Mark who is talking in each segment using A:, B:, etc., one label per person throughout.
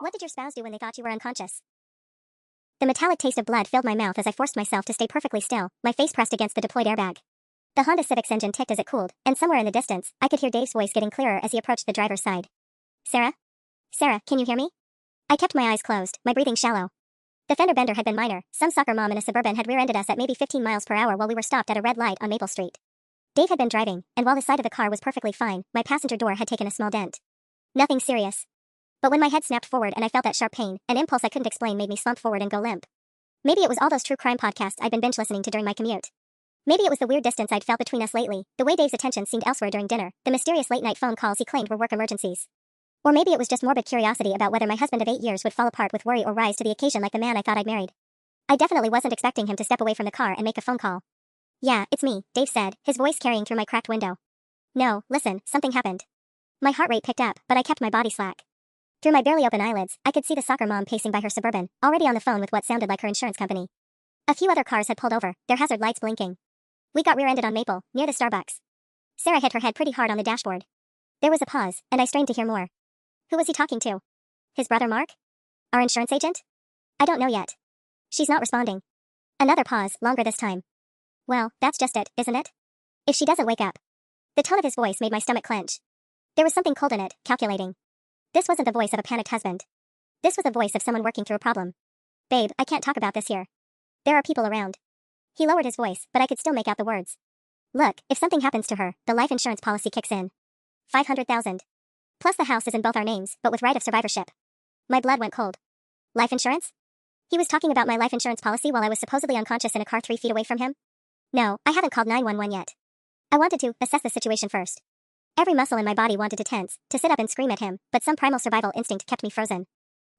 A: What did your spouse do when they thought you were unconscious? The metallic taste of blood filled my mouth as I forced myself to stay perfectly still, my face pressed against the deployed airbag. The Honda Civic's engine ticked as it cooled, and somewhere in the distance, I could hear Dave's voice getting clearer as he approached the driver's side. Sarah? Sarah, can you hear me? I kept my eyes closed, my breathing shallow. The fender bender had been minor. Some soccer mom in a Suburban had rear-ended us at maybe 15 miles per hour while we were stopped at a red light on Maple Street. Dave had been driving, and while his side of the car was perfectly fine, my passenger door had taken a small dent. Nothing serious. But when my head snapped forward and I felt that sharp pain, an impulse I couldn't explain made me slump forward and go limp. Maybe it was all those true crime podcasts I'd been binge listening to during my commute. Maybe it was the weird distance I'd felt between us lately, the way Dave's attention seemed elsewhere during dinner, the mysterious late-night phone calls he claimed were work emergencies. Or maybe it was just morbid curiosity about whether my husband of 8 years would fall apart with worry or rise to the occasion like the man I thought I'd married. I definitely wasn't expecting him to step away from the car and make a phone call. "Yeah, it's me," Dave said, his voice carrying through my cracked window. "No, listen, something happened." My heart rate picked up, but I kept my body slack. Through my barely open eyelids, I could see the soccer mom pacing by her Suburban, already on the phone with what sounded like her insurance company. A few other cars had pulled over, their hazard lights blinking. We got rear-ended on Maple, near the Starbucks. Sarah hit her head pretty hard on the dashboard. There was a pause, and I strained to hear more. Who was he talking to? His brother Mark? Our insurance agent? I don't know yet. She's not responding. Another pause, longer this time. Well, that's just it, isn't it? If she doesn't wake up. The tone of his voice made my stomach clench. There was something cold in it, calculating. This wasn't the voice of a panicked husband. This was the voice of someone working through a problem. "Babe, I can't talk about this here. There are people around." He lowered his voice, but I could still make out the words. "Look, if something happens to her, the life insurance policy kicks in. 500,000. Plus the house is in both our names, but with right of survivorship." My blood went cold. Life insurance? He was talking about my life insurance policy while I was supposedly unconscious in a car 3 feet away from him? No, I haven't called 911 yet. I wanted to assess the situation first. Every muscle in my body wanted to tense, to sit up and scream at him, but some primal survival instinct kept me frozen.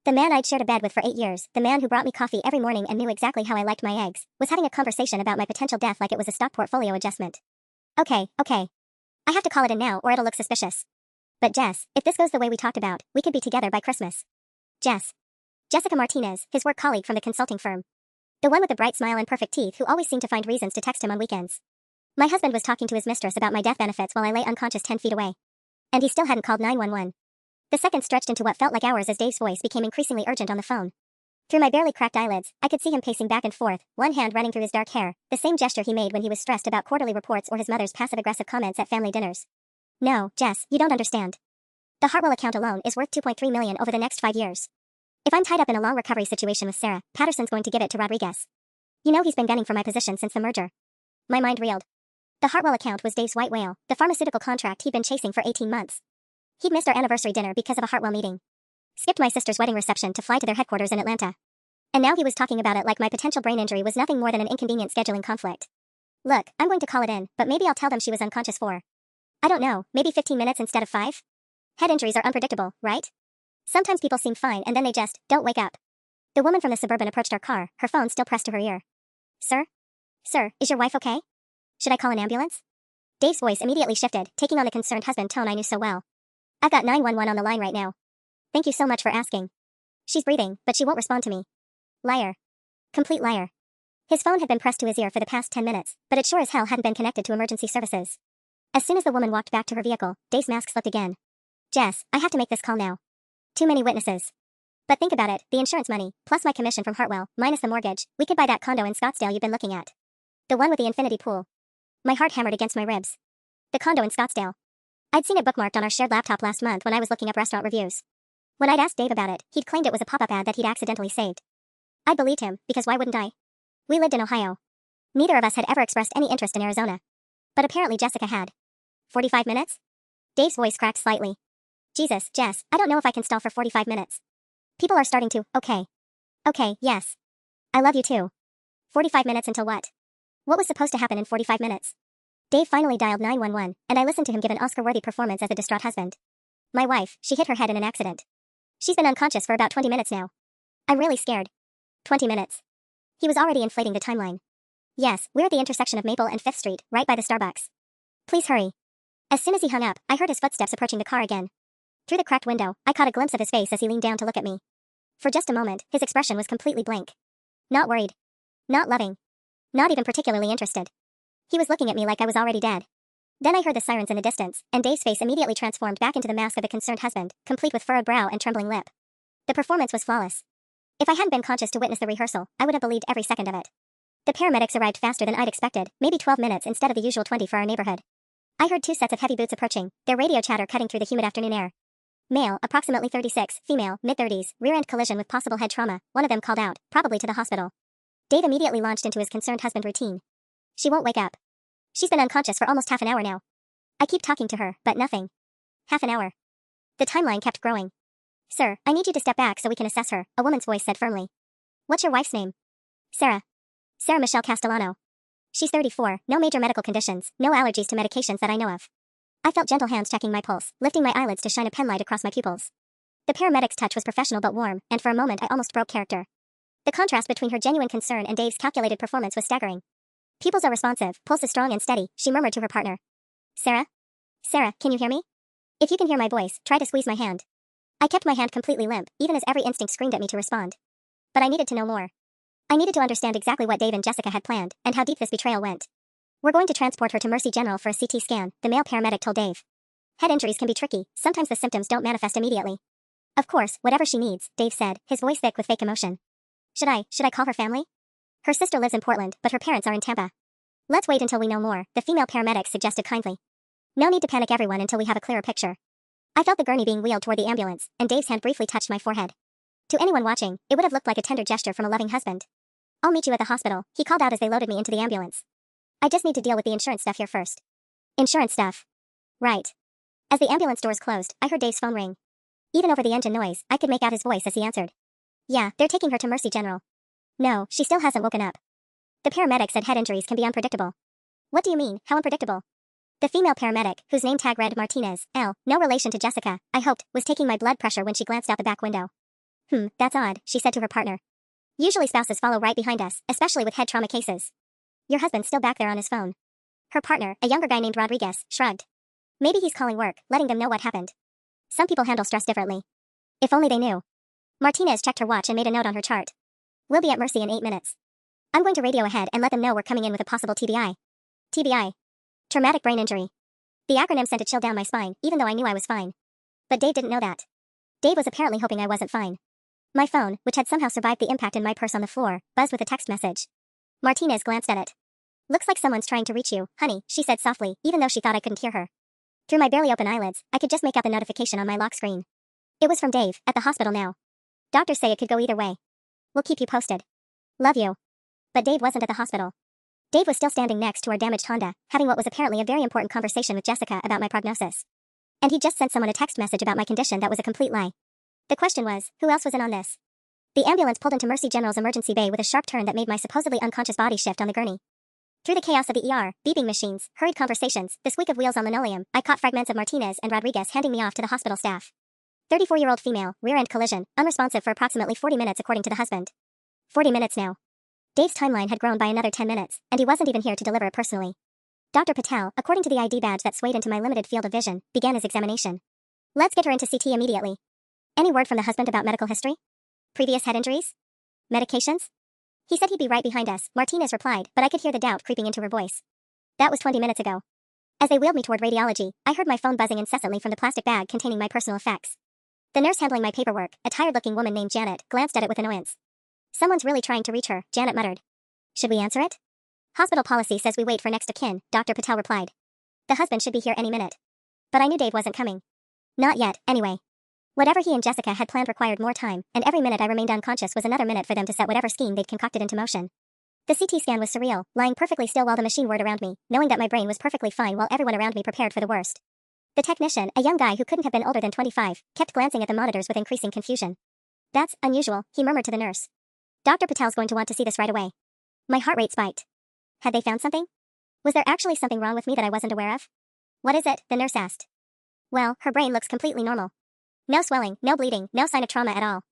A: The man I'd shared a bed with for 8 years, the man who brought me coffee every morning and knew exactly how I liked my eggs, was having a conversation about my potential death like it was a stock portfolio adjustment. Okay. I have to call it in now or it'll look suspicious. But Jess, if this goes the way we talked about, we could be together by Christmas. Jess. Jessica Martinez, his work colleague from the consulting firm. The one with the bright smile and perfect teeth who always seemed to find reasons to text him on weekends. My husband was talking to his mistress about my death benefits while I lay unconscious 10 feet away. And he still hadn't called 911. The seconds stretched into what felt like hours as Dave's voice became increasingly urgent on the phone. Through my barely cracked eyelids, I could see him pacing back and forth, one hand running through his dark hair, the same gesture he made when he was stressed about quarterly reports or his mother's passive-aggressive comments at family dinners. "No, Jess, you don't understand. The Hartwell account alone is worth $2.3 million over the next 5 years. If I'm tied up in a long recovery situation with Sarah, Patterson's going to give it to Rodriguez. You know he's been gunning for my position since the merger." My mind reeled. The Hartwell account was Dave's white whale, the pharmaceutical contract he'd been chasing for 18 months. He'd missed our anniversary dinner because of a Hartwell meeting. Skipped my sister's wedding reception to fly to their headquarters in Atlanta. And now he was talking about it like my potential brain injury was nothing more than an inconvenient scheduling conflict. "Look, I'm going to call it in, but maybe I'll tell them she was unconscious for, I don't know, maybe 15 minutes instead of 5? Head injuries are unpredictable, right? Sometimes people seem fine and then they just don't wake up." The woman from the Suburban approached our car, her phone still pressed to her ear. Sir, is your wife okay? Should I call an ambulance?" Dave's voice immediately shifted, taking on the concerned husband tone I knew so well. "I've got 911 on the line right now. Thank you so much for asking. She's breathing, but she won't respond to me." Liar. Complete liar. His phone had been pressed to his ear for the past 10 minutes, but it sure as hell hadn't been connected to emergency services. As soon as the woman walked back to her vehicle, Dave's mask slipped again. "Jess, I have to make this call now. Too many witnesses. But think about it, the insurance money, plus my commission from Hartwell, minus the mortgage, we could buy that condo in Scottsdale you've been looking at. The one with the infinity pool." My heart hammered against my ribs. The condo in Scottsdale. I'd seen it bookmarked on our shared laptop last month when I was looking up restaurant reviews. When I'd asked Dave about it, he'd claimed it was a pop-up ad that he'd accidentally saved. I believed him, because why wouldn't I? We lived in Ohio. Neither of us had ever expressed any interest in Arizona. But apparently Jessica had. 45 minutes? Dave's voice cracked slightly. Jesus, Jess, I don't know if I can stall for 45 minutes. People are starting to, okay, yes. I love you too. 45 minutes until what? What was supposed to happen in 45 minutes? Dave finally dialed 911, and I listened to him give an Oscar-worthy performance as a distraught husband. My wife, she hit her head in an accident. She's been unconscious for about 20 minutes now. I'm really scared. 20 minutes. He was already inflating the timeline. Yes, we're at the intersection of Maple and 5th Street, right by the Starbucks. Please hurry. As soon as he hung up, I heard his footsteps approaching the car again. Through the cracked window, I caught a glimpse of his face as he leaned down to look at me. For just a moment, his expression was completely blank. Not worried. Not loving. Not even particularly interested. He was looking at me like I was already dead. Then I heard the sirens in the distance, and Dave's face immediately transformed back into the mask of a concerned husband, complete with furrowed brow and trembling lip. The performance was flawless. If I hadn't been conscious to witness the rehearsal, I would have believed every second of it. The paramedics arrived faster than I'd expected, maybe 12 minutes instead of the usual 20 for our neighborhood. I heard 2 sets of heavy boots approaching, their radio chatter cutting through the humid afternoon air. Male, approximately 36, female, mid-30s, rear-end collision with possible head trauma, one of them called out, probably to the hospital. Dave immediately launched into his concerned husband routine. She won't wake up. She's been unconscious for almost half an hour now. I keep talking to her, but nothing. Half an hour. The timeline kept growing. Sir, I need you to step back so we can assess her, a woman's voice said firmly. What's your wife's name? Sarah. Sarah Michelle Castellano. She's 34, no major medical conditions, no allergies to medications that I know of. I felt gentle hands checking my pulse, lifting my eyelids to shine a penlight across my pupils. The paramedic's touch was professional but warm, and for a moment I almost broke character. The contrast between her genuine concern and Dave's calculated performance was staggering. Pupils are responsive, pulse is strong and steady, she murmured to her partner. Sarah? Sarah, can you hear me? If you can hear my voice, try to squeeze my hand. I kept my hand completely limp, even as every instinct screamed at me to respond. But I needed to know more. I needed to understand exactly what Dave and Jessica had planned, and how deep this betrayal went. We're going to transport her to Mercy General for a CT scan, the male paramedic told Dave. Head injuries can be tricky, sometimes the symptoms don't manifest immediately. Of course, whatever she needs, Dave said, his voice thick with fake emotion. Should I call her family? Her sister lives in Portland, but her parents are in Tampa. Let's wait until we know more, the female paramedic suggested kindly. No need to panic everyone until we have a clearer picture. I felt the gurney being wheeled toward the ambulance, and Dave's hand briefly touched my forehead. To anyone watching, it would have looked like a tender gesture from a loving husband. I'll meet you at the hospital, he called out as they loaded me into the ambulance. I just need to deal with the insurance stuff here first. Insurance stuff. Right. As the ambulance doors closed, I heard Dave's phone ring. Even over the engine noise, I could make out his voice as he answered. Yeah, they're taking her to Mercy General. No, she still hasn't woken up. The paramedic said head injuries can be unpredictable. What do you mean, how unpredictable? The female paramedic, whose name tag read Martinez, L., no relation to Jessica, I hoped, was taking my blood pressure when she glanced out the back window. That's odd, she said to her partner. Usually spouses follow right behind us, especially with head trauma cases. Your husband's still back there on his phone. Her partner, a younger guy named Rodriguez, shrugged. Maybe he's calling work, letting them know what happened. Some people handle stress differently. If only they knew. Martinez checked her watch and made a note on her chart. We'll be at Mercy in 8 minutes. I'm going to radio ahead and let them know we're coming in with a possible TBI. TBI. Traumatic brain injury. The acronym sent a chill down my spine, even though I knew I was fine. But Dave didn't know that. Dave was apparently hoping I wasn't fine. My phone, which had somehow survived the impact in my purse on the floor, buzzed with a text message. Martinez glanced at it. Looks like someone's trying to reach you, honey, she said softly, even though she thought I couldn't hear her. Through my barely open eyelids, I could just make out the notification on my lock screen. It was from Dave, at the hospital now. Doctors say it could go either way. We'll keep you posted. Love you. But Dave wasn't at the hospital. Dave was still standing next to our damaged Honda, having what was apparently a very important conversation with Jessica about my prognosis. And he'd just sent someone a text message about my condition that was a complete lie. The question was, who else was in on this? The ambulance pulled into Mercy General's emergency bay with a sharp turn that made my supposedly unconscious body shift on the gurney. Through the chaos of the ER, beeping machines, hurried conversations, the squeak of wheels on linoleum, I caught fragments of Martinez and Rodriguez handing me off to the hospital staff. 34-year-old female, rear-end collision, unresponsive for approximately 40 minutes according to the husband. 40 minutes now. Dave's timeline had grown by another 10 minutes, and he wasn't even here to deliver it personally. Dr. Patel, according to the ID badge that swayed into my limited field of vision, began his examination. Let's get her into CT immediately. Any word from the husband about medical history? Previous head injuries? Medications? He said he'd be right behind us, Martinez replied, but I could hear the doubt creeping into her voice. That was 20 minutes ago. As they wheeled me toward radiology, I heard my phone buzzing incessantly from the plastic bag containing my personal effects. The nurse handling my paperwork, a tired-looking woman named Janet, glanced at it with annoyance. Someone's really trying to reach her, Janet muttered. Should we answer it? Hospital policy says we wait for next of kin, Dr. Patel replied. The husband should be here any minute. But I knew Dave wasn't coming. Not yet, anyway. Whatever he and Jessica had planned required more time, and every minute I remained unconscious was another minute for them to set whatever scheme they'd concocted into motion. The CT scan was surreal, lying perfectly still while the machine whirred around me, knowing that my brain was perfectly fine while everyone around me prepared for the worst. The technician, a young guy who couldn't have been older than 25, kept glancing at the monitors with increasing confusion. That's unusual, he murmured to the nurse. Dr. Patel's going to want to see this right away. My heart rate spiked. Had they found something? Was there actually something wrong with me that I wasn't aware of? What is it? The nurse asked. Well, her brain looks completely normal. No swelling, no bleeding, no sign of trauma at all.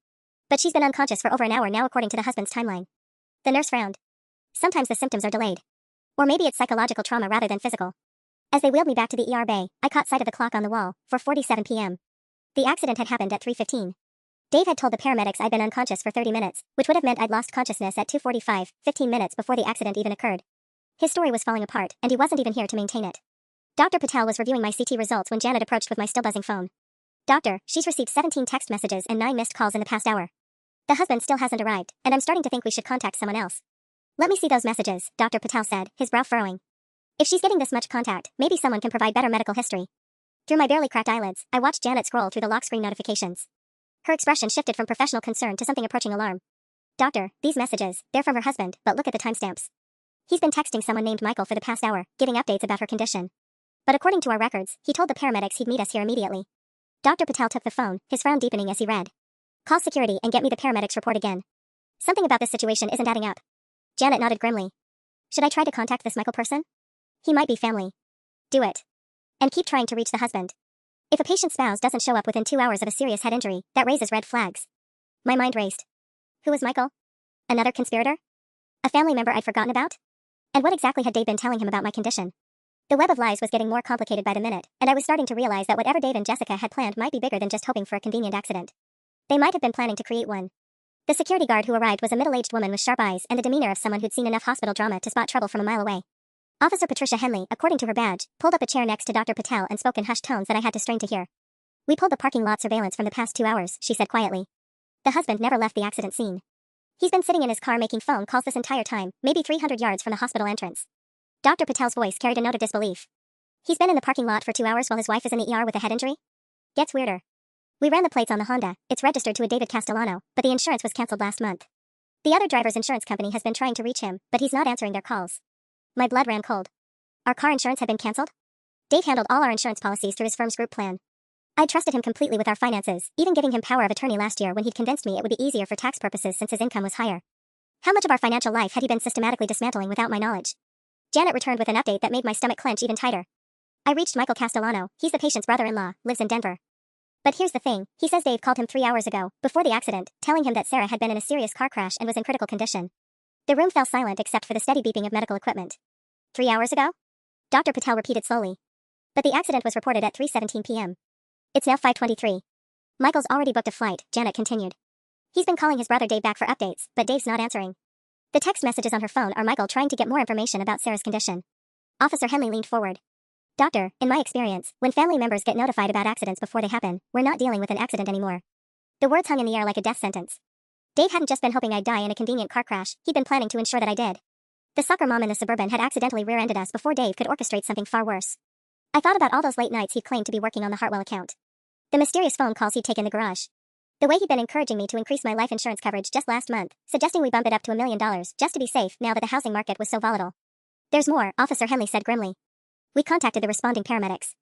A: But she's been unconscious for over an hour now according to the husband's timeline. The nurse frowned. Sometimes the symptoms are delayed. Or maybe it's psychological trauma rather than physical. As they wheeled me back to the ER bay, I caught sight of the clock on the wall, 4:47 p.m. The accident had happened at 3:15. Dave had told the paramedics I'd been unconscious for 30 minutes, which would have meant I'd lost consciousness at 2:45, 15 minutes before the accident even occurred. His story was falling apart, and he wasn't even here to maintain it. Dr. Patel was reviewing my CT results when Janet approached with my still buzzing phone. Doctor, she's received 17 text messages and 9 missed calls in the past hour. The husband still hasn't arrived, and I'm starting to think we should contact someone else. Let me see those messages, Dr. Patel said, his brow furrowing. If she's getting this much contact, maybe someone can provide better medical history. Through my barely cracked eyelids, I watched Janet scroll through the lock screen notifications. Her expression shifted from professional concern to something approaching alarm. Doctor, these messages, they're from her husband, but look at the timestamps. He's been texting someone named Michael for the past hour, giving updates about her condition. But according to our records, he told the paramedics he'd meet us here immediately. Dr. Patel took the phone, his frown deepening as he read. Call security and get me the paramedics report again. Something about this situation isn't adding up. Janet nodded grimly. Should I try to contact this Michael person? He might be family. Do it. And keep trying to reach the husband. If a patient's spouse doesn't show up within 2 hours of a serious head injury, that raises red flags. My mind raced. Who was Michael? Another conspirator? A family member I'd forgotten about? And what exactly had Dave been telling him about my condition? The web of lies was getting more complicated by the minute, and I was starting to realize that whatever Dave and Jessica had planned might be bigger than just hoping for a convenient accident. They might have been planning to create one. The security guard who arrived was a middle-aged woman with sharp eyes and the demeanor of someone who'd seen enough hospital drama to spot trouble from a mile away. Officer Patricia Henley, according to her badge, pulled up a chair next to Dr. Patel and spoke in hushed tones that I had to strain to hear. We pulled the parking lot surveillance from the past 2 hours, she said quietly. The husband never left the accident scene. He's been sitting in his car making phone calls this entire time, maybe 300 yards from the hospital entrance. Dr. Patel's voice carried a note of disbelief. He's been in the parking lot for 2 hours while his wife is in the ER with a head injury? Gets weirder. We ran the plates on the Honda, it's registered to a David Castellano, but the insurance was cancelled last month. The other driver's insurance company has been trying to reach him, but he's not answering their calls. My blood ran cold. Our car insurance had been cancelled? Dave handled all our insurance policies through his firm's group plan. I'd trusted him completely with our finances, even giving him power of attorney last year when he'd convinced me it would be easier for tax purposes since his income was higher. How much of our financial life had he been systematically dismantling without my knowledge? Janet returned with an update that made my stomach clench even tighter. I reached Michael Castellano, he's the patient's brother-in-law, lives in Denver. But here's the thing, he says Dave called him 3 hours ago, before the accident, telling him that Sarah had been in a serious car crash and was in critical condition. The room fell silent except for the steady beeping of medical equipment. 3 hours ago? Dr. Patel repeated slowly. But the accident was reported at 3:17 p.m. It's now 5:23. Michael's already booked a flight, Janet continued. He's been calling his brother Dave back for updates, but Dave's not answering. The text messages on her phone are Michael trying to get more information about Sarah's condition. Officer Henley leaned forward. Doctor, in my experience, when family members get notified about accidents before they happen, we're not dealing with an accident anymore. The words hung in the air like a death sentence. Dave hadn't just been hoping I'd die in a convenient car crash, he'd been planning to ensure that I did. The soccer mom in the Suburban had accidentally rear-ended us before Dave could orchestrate something far worse. I thought about all those late nights he'd claimed to be working on the Hartwell account. The mysterious phone calls he'd taken in the garage. The way he'd been encouraging me to increase my life insurance coverage just last month, suggesting we bump it up to $1 million just to be safe now that the housing market was so volatile. There's more, Officer Henley said grimly. We contacted the responding paramedics.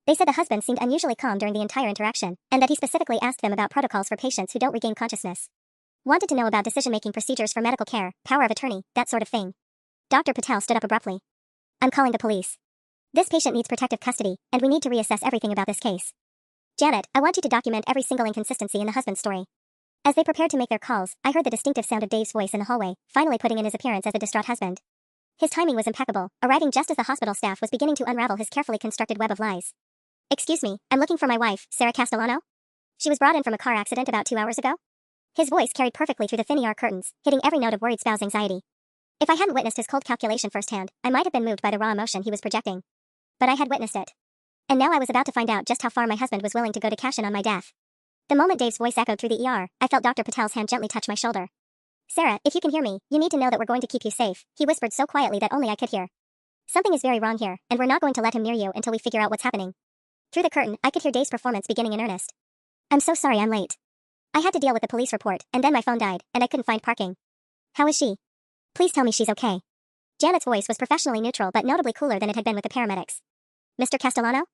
A: They said the husband seemed unusually calm during the entire interaction, and that he specifically asked them about protocols for patients who don't regain consciousness. Wanted to know about decision-making procedures for medical care, power of attorney, that sort of thing. Dr. Patel stood up abruptly. I'm calling the police. This patient needs protective custody, and we need to reassess everything about this case. Janet, I want you to document every single inconsistency in the husband's story. As they prepared to make their calls, I heard the distinctive sound of Dave's voice in the hallway, finally putting in his appearance as a distraught husband. His timing was impeccable, arriving just as the hospital staff was beginning to unravel his carefully constructed web of lies. Excuse me, I'm looking for my wife, Sarah Castellano? She was brought in from a car accident about 2 hours ago? His voice carried perfectly through the thin ER curtains, hitting every note of worried spouse anxiety. If I hadn't witnessed his cold calculation firsthand, I might have been moved by the raw emotion he was projecting. But I had witnessed it. And now I was about to find out just how far my husband was willing to go to cash in on my death. The moment Dave's voice echoed through the ER, I felt Dr. Patel's hand gently touch my shoulder. Sarah, if you can hear me, you need to know that we're going to keep you safe, he whispered so quietly that only I could hear. Something is very wrong here, and we're not going to let him near you until we figure out what's happening. Through the curtain, I could hear Dave's performance beginning in earnest. I'm so sorry I'm late. I had to deal with the police report, and then my phone died, and I couldn't find parking. How is she? Please tell me she's okay. Janet's voice was professionally neutral but notably cooler than it had been with the paramedics. Mr. Castellano?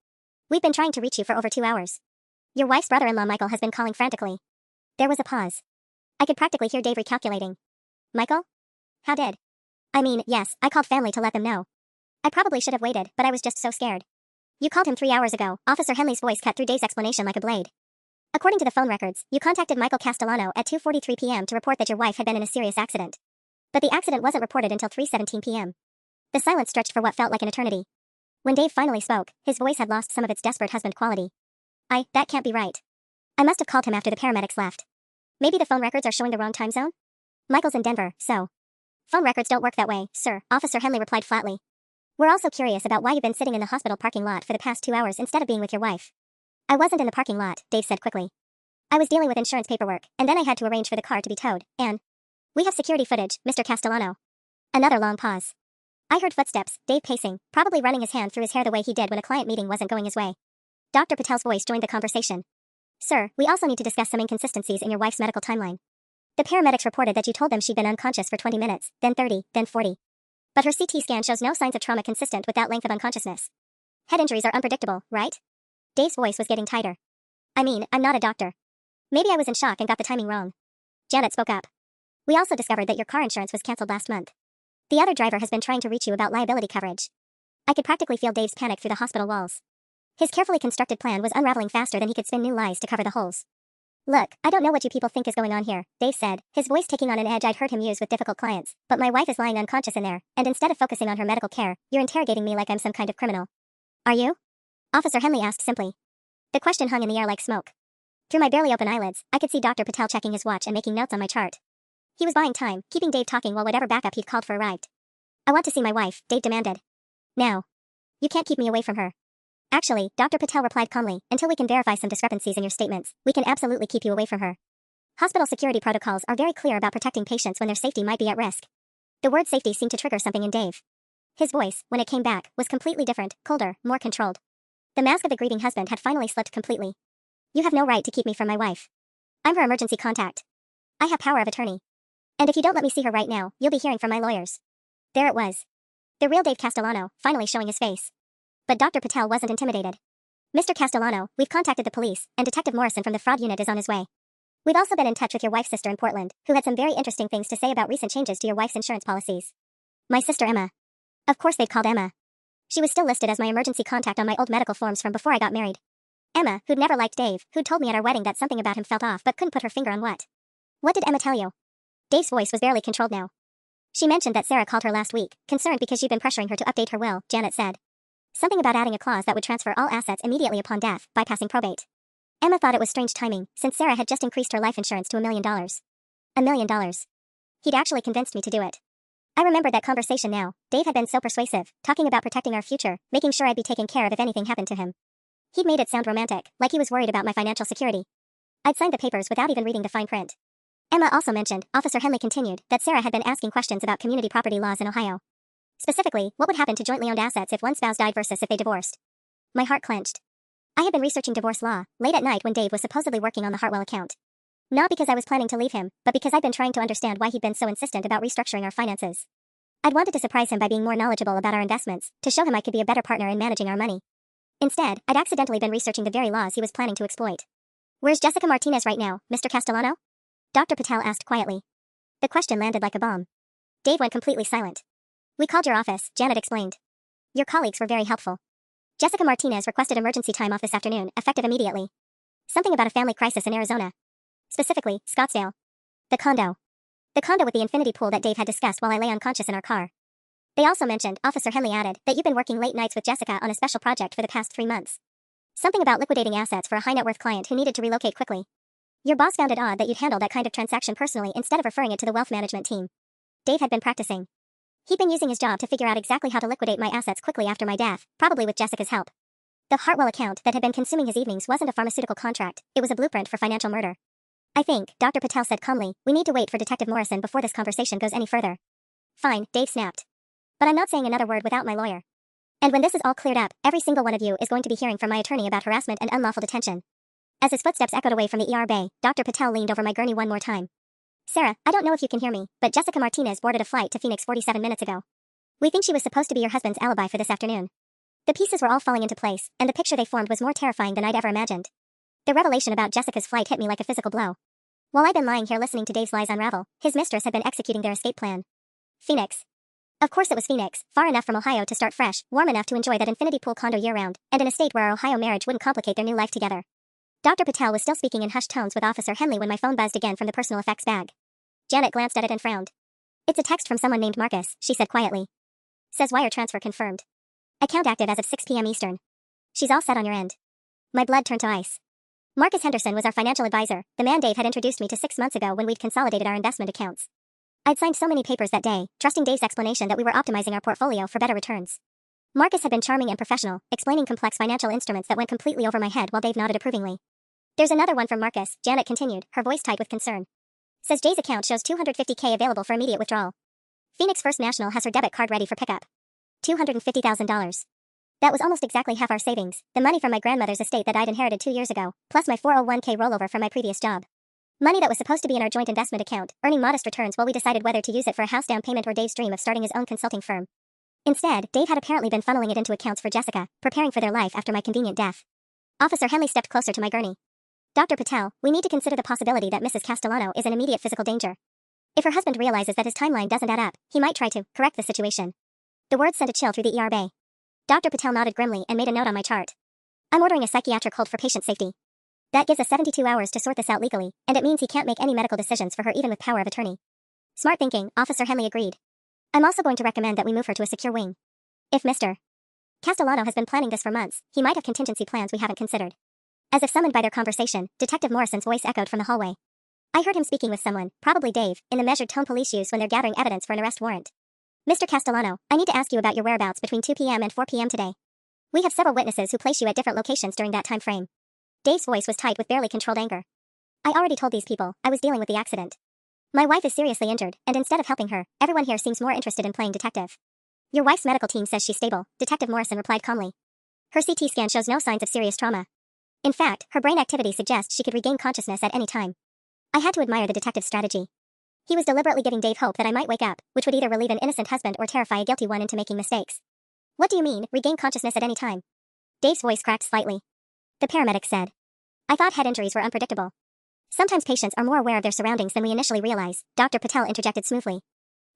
A: We've been trying to reach you for over 2 hours. Your wife's brother-in-law Michael has been calling frantically. There was a pause. I could practically hear Dave recalculating. Michael? How did? I mean, yes, I called family to let them know. I probably should have waited, but I was just so scared. You called him 3 hours ago, Officer Henley's voice cut through Dave's explanation like a blade. According to the phone records, you contacted Michael Castellano at 2:43 p.m. to report that your wife had been in a serious accident. But the accident wasn't reported until 3:17 p.m. The silence stretched for what felt like an eternity. When Dave finally spoke, his voice had lost some of its desperate husband quality. That can't be right. I must have called him after the paramedics left. Maybe the phone records are showing the wrong time zone? Michael's in Denver, so. Phone records don't work that way, sir, Officer Henley replied flatly. We're also curious about why you've been sitting in the hospital parking lot for the past 2 hours instead of being with your wife. I wasn't in the parking lot, Dave said quickly. I was dealing with insurance paperwork, and then I had to arrange for the car to be towed, and we have security footage, Mr. Castellano. Another long pause. I heard footsteps, Dave pacing, probably running his hand through his hair the way he did when a client meeting wasn't going his way. Dr. Patel's voice joined the conversation. Sir, we also need to discuss some inconsistencies in your wife's medical timeline. The paramedics reported that you told them she'd been unconscious for 20 minutes, then 30, then 40. But her CT scan shows no signs of trauma consistent with that length of unconsciousness. Head injuries are unpredictable, right? Dave's voice was getting tighter. I mean, I'm not a doctor. Maybe I was in shock and got the timing wrong. Janet spoke up. We also discovered that your car insurance was canceled last month. The other driver has been trying to reach you about liability coverage. I could practically feel Dave's panic through the hospital walls. His carefully constructed plan was unraveling faster than he could spin new lies to cover the holes. Look, I don't know what you people think is going on here, Dave said, his voice taking on an edge I'd heard him use with difficult clients, but my wife is lying unconscious in there, and instead of focusing on her medical care, you're interrogating me like I'm some kind of criminal. Are you? Officer Henley asked simply. The question hung in the air like smoke. Through my barely open eyelids, I could see Dr. Patel checking his watch and making notes on my chart. He was buying time, keeping Dave talking while whatever backup he'd called for arrived. I want to see my wife, Dave demanded. Now. You can't keep me away from her. Actually, Dr. Patel replied calmly, until we can verify some discrepancies in your statements, we can absolutely keep you away from her. Hospital security protocols are very clear about protecting patients when their safety might be at risk. The word safety seemed to trigger something in Dave. His voice, when it came back, was completely different, colder, more controlled. The mask of the grieving husband had finally slipped completely. You have no right to keep me from my wife. I'm her emergency contact. I have power of attorney. And if you don't let me see her right now, you'll be hearing from my lawyers. There it was. The real Dave Castellano, finally showing his face. But Dr. Patel wasn't intimidated. Mr. Castellano, we've contacted the police, and Detective Morrison from the fraud unit is on his way. We've also been in touch with your wife's sister in Portland, who had some very interesting things to say about recent changes to your wife's insurance policies. My sister Emma. Of course they'd called Emma. She was still listed as my emergency contact on my old medical forms from before I got married. Emma, who'd never liked Dave, who'd told me at our wedding that something about him felt off but couldn't put her finger on what. What did Emma tell you? Dave's voice was barely controlled now. She mentioned that Sarah called her last week, concerned because you'd been pressuring her to update her will, Janet said. Something about adding a clause that would transfer all assets immediately upon death, bypassing probate. Emma thought it was strange timing, since Sarah had just increased her life insurance to $1 million. $1 million. He'd actually convinced me to do it. I remembered that conversation now. Dave had been so persuasive, talking about protecting our future, making sure I'd be taken care of if anything happened to him. He'd made it sound romantic, like he was worried about my financial security. I'd signed the papers without even reading the fine print. Emma also mentioned, Officer Henley continued, that Sarah had been asking questions about community property laws in Ohio. Specifically, what would happen to jointly owned assets if one spouse died versus if they divorced. My heart clenched. I had been researching divorce law, late at night when Dave was supposedly working on the Hartwell account. Not because I was planning to leave him, but because I'd been trying to understand why he'd been so insistent about restructuring our finances. I'd wanted to surprise him by being more knowledgeable about our investments, to show him I could be a better partner in managing our money. Instead, I'd accidentally been researching the very laws he was planning to exploit. Where's Jessica Martinez right now, Mr. Castellano? Dr. Patel asked quietly. The question landed like a bomb. Dave went completely silent. We called your office, Janet explained. Your colleagues were very helpful. Jessica Martinez requested emergency time off this afternoon, effective immediately. Something about a family crisis in Arizona. Specifically, Scottsdale. The condo. The condo with the infinity pool that Dave had discussed while I lay unconscious in our car. They also mentioned, Officer Henley added, that you've been working late nights with Jessica on a special project for the past 3 months. Something about liquidating assets for a high-net-worth client who needed to relocate quickly. Your boss found it odd that you'd handle that kind of transaction personally instead of referring it to the wealth management team. Dave had been practicing. He'd been using his job to figure out exactly how to liquidate my assets quickly after my death, probably with Jessica's help. The Hartwell account that had been consuming his evenings wasn't a pharmaceutical contract, it was a blueprint for financial murder. I think, Dr. Patel said calmly, we need to wait for Detective Morrison before this conversation goes any further. Fine, Dave snapped. But I'm not saying another word without my lawyer. And when this is all cleared up, every single one of you is going to be hearing from my attorney about harassment and unlawful detention. As his footsteps echoed away from the ER bay, Dr. Patel leaned over my gurney one more time. Sarah, I don't know if you can hear me, but Jessica Martinez boarded a flight to Phoenix 47 minutes ago. We think she was supposed to be your husband's alibi for this afternoon. The pieces were all falling into place, and the picture they formed was more terrifying than I'd ever imagined. The revelation about Jessica's flight hit me like a physical blow. While I'd been lying here listening to Dave's lies unravel, his mistress had been executing their escape plan. Phoenix. Of course it was Phoenix, far enough from Ohio to start fresh, warm enough to enjoy that infinity pool condo year-round, and in a state where our Ohio marriage wouldn't complicate their new life together. Dr. Patel was still speaking in hushed tones with Officer Henley when my phone buzzed again from the personal effects bag. Janet glanced at it and frowned. It's a text from someone named Marcus, she said quietly. Says wire transfer confirmed. Account active as of 6 p.m. Eastern. She's all set on your end. My blood turned to ice. Marcus Henderson was our financial advisor, the man Dave had introduced me to 6 months ago when we'd consolidated our investment accounts. I'd signed so many papers that day, trusting Dave's explanation that we were optimizing our portfolio for better returns. Marcus had been charming and professional, explaining complex financial instruments that went completely over my head while Dave nodded approvingly. There's another one from Marcus, Janet continued, her voice tight with concern. Says Jay's account shows $250K available for immediate withdrawal. Phoenix First National has her debit card ready for pickup. $250,000. That was almost exactly half our savings, the money from my grandmother's estate that I'd inherited 2 years ago, plus my 401k rollover from my previous job. Money that was supposed to be in our joint investment account, earning modest returns while we decided whether to use it for a house down payment or Dave's dream of starting his own consulting firm. Instead, Dave had apparently been funneling it into accounts for Jessica, preparing for their life after my convenient death. Officer Henley stepped closer to my gurney. Dr. Patel, we need to consider the possibility that Mrs. Castellano is in immediate physical danger. If her husband realizes that his timeline doesn't add up, he might try to correct the situation. The words sent a chill through the ER bay. Dr. Patel nodded grimly and made a note on my chart. I'm ordering a psychiatric hold for patient safety. That gives us 72 hours to sort this out legally, and it means he can't make any medical decisions for her even with power of attorney. Smart thinking, Officer Henley agreed. I'm also going to recommend that we move her to a secure wing. If Mr. Castellano has been planning this for months, he might have contingency plans we haven't considered. As if summoned by their conversation, Detective Morrison's voice echoed from the hallway. I heard him speaking with someone, probably Dave, in the measured tone police use when they're gathering evidence for an arrest warrant. Mr. Castellano, I need to ask you about your whereabouts between 2 p.m. and 4 p.m. today. We have several witnesses who place you at different locations during that time frame. Dave's voice was tight with barely controlled anger. I already told these people I was dealing with the accident. My wife is seriously injured, and instead of helping her, everyone here seems more interested in playing detective. Your wife's medical team says she's stable, Detective Morrison replied calmly. Her CT scan shows no signs of serious trauma. In fact, her brain activity suggests she could regain consciousness at any time. I had to admire the detective's strategy. He was deliberately giving Dave hope that I might wake up, which would either relieve an innocent husband or terrify a guilty one into making mistakes. What do you mean, regain consciousness at any time? Dave's voice cracked slightly. The paramedic said. I thought head injuries were unpredictable. Sometimes patients are more aware of their surroundings than we initially realize, Dr. Patel interjected smoothly.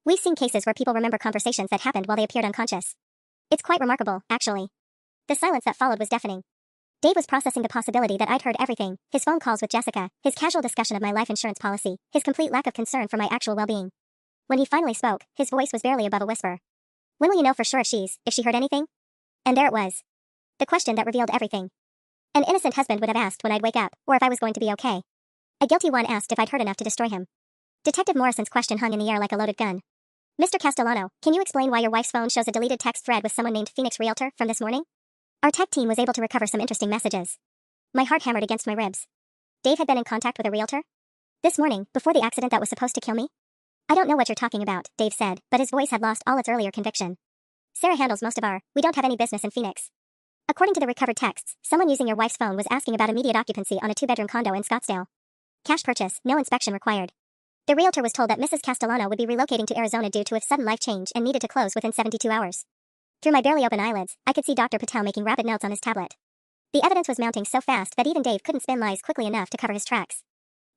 A: We've seen cases where people remember conversations that happened while they appeared unconscious. It's quite remarkable, actually. The silence that followed was deafening. Dave was processing the possibility that I'd heard everything, his phone calls with Jessica, his casual discussion of my life insurance policy, his complete lack of concern for my actual well-being. When he finally spoke, his voice was barely above a whisper. When will you know for sure if she heard anything? And there it was. The question that revealed everything. An innocent husband would have asked when I'd wake up, or if I was going to be okay. A guilty one asked if I'd heard enough to destroy him. Detective Morrison's question hung in the air like a loaded gun. Mr. Castellano, can you explain why your wife's phone shows a deleted text thread with someone named Phoenix Realtor from this morning? Our tech team was able to recover some interesting messages. My heart hammered against my ribs. Dave had been in contact with a realtor? This morning, before the accident that was supposed to kill me? I don't know what you're talking about, Dave said, but his voice had lost all its earlier conviction. Sarah handles most of we don't have any business in Phoenix. According to the recovered texts, someone using your wife's phone was asking about immediate occupancy on a 2-bedroom condo in Scottsdale. Cash purchase, no inspection required. The realtor was told that Mrs. Castellano would be relocating to Arizona due to a sudden life change and needed to close within 72 hours. Through my barely open eyelids, I could see Dr. Patel making rapid notes on his tablet. The evidence was mounting so fast that even Dave couldn't spin lies quickly enough to cover his tracks.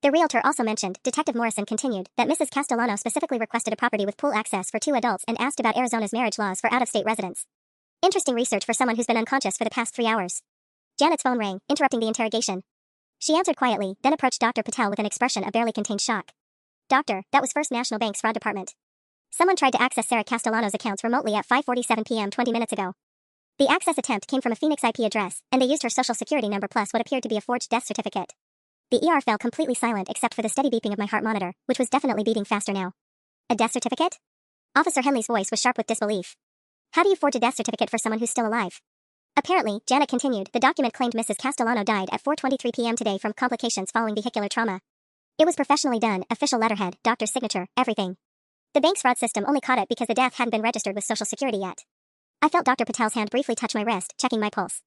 A: The realtor also mentioned, Detective Morrison continued, that Mrs. Castellano specifically requested a property with pool access for 2 adults and asked about Arizona's marriage laws for out-of-state residents. Interesting research for someone who's been unconscious for the past 3 hours. Janet's phone rang, interrupting the interrogation. She answered quietly, then approached Dr. Patel with an expression of barely contained shock. Doctor, that was First National Bank's fraud department. Someone tried to access Sarah Castellano's accounts remotely at 5:47 p.m. 20 minutes ago. The access attempt came from a Phoenix IP address, and they used her social security number plus what appeared to be a forged death certificate. The ER fell completely silent except for the steady beeping of my heart monitor, which was definitely beating faster now. A death certificate? Officer Henley's voice was sharp with disbelief. How do you forge a death certificate for someone who's still alive? Apparently, Janet continued, the document claimed Mrs. Castellano died at 4:23 p.m. today from complications following vehicular trauma. It was professionally done, official letterhead, doctor's signature, everything. The bank's fraud system only caught it because the death hadn't been registered with Social Security yet. I felt Dr. Patel's hand briefly touch my wrist, checking my pulse.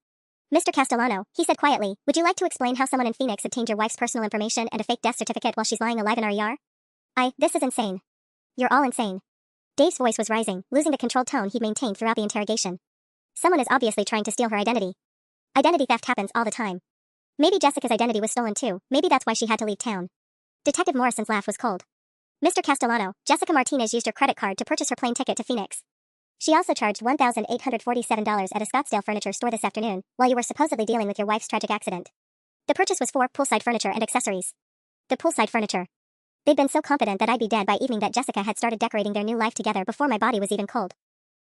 A: Mr. Castellano, he said quietly, would you like to explain how someone in Phoenix obtained your wife's personal information and a fake death certificate while she's lying alive in our ER? This is insane. You're all insane. Dave's voice was rising, losing the controlled tone he'd maintained throughout the interrogation. Someone is obviously trying to steal her identity. Identity theft happens all the time. Maybe Jessica's identity was stolen too, maybe that's why she had to leave town. Detective Morrison's laugh was cold. Mr. Castellano, Jessica Martinez used her credit card to purchase her plane ticket to Phoenix. She also charged $1,847 at a Scottsdale furniture store this afternoon, while you were supposedly dealing with your wife's tragic accident. The purchase was for poolside furniture and accessories. The poolside furniture. They'd been so confident that I'd be dead by evening that Jessica had started decorating their new life together before my body was even cold.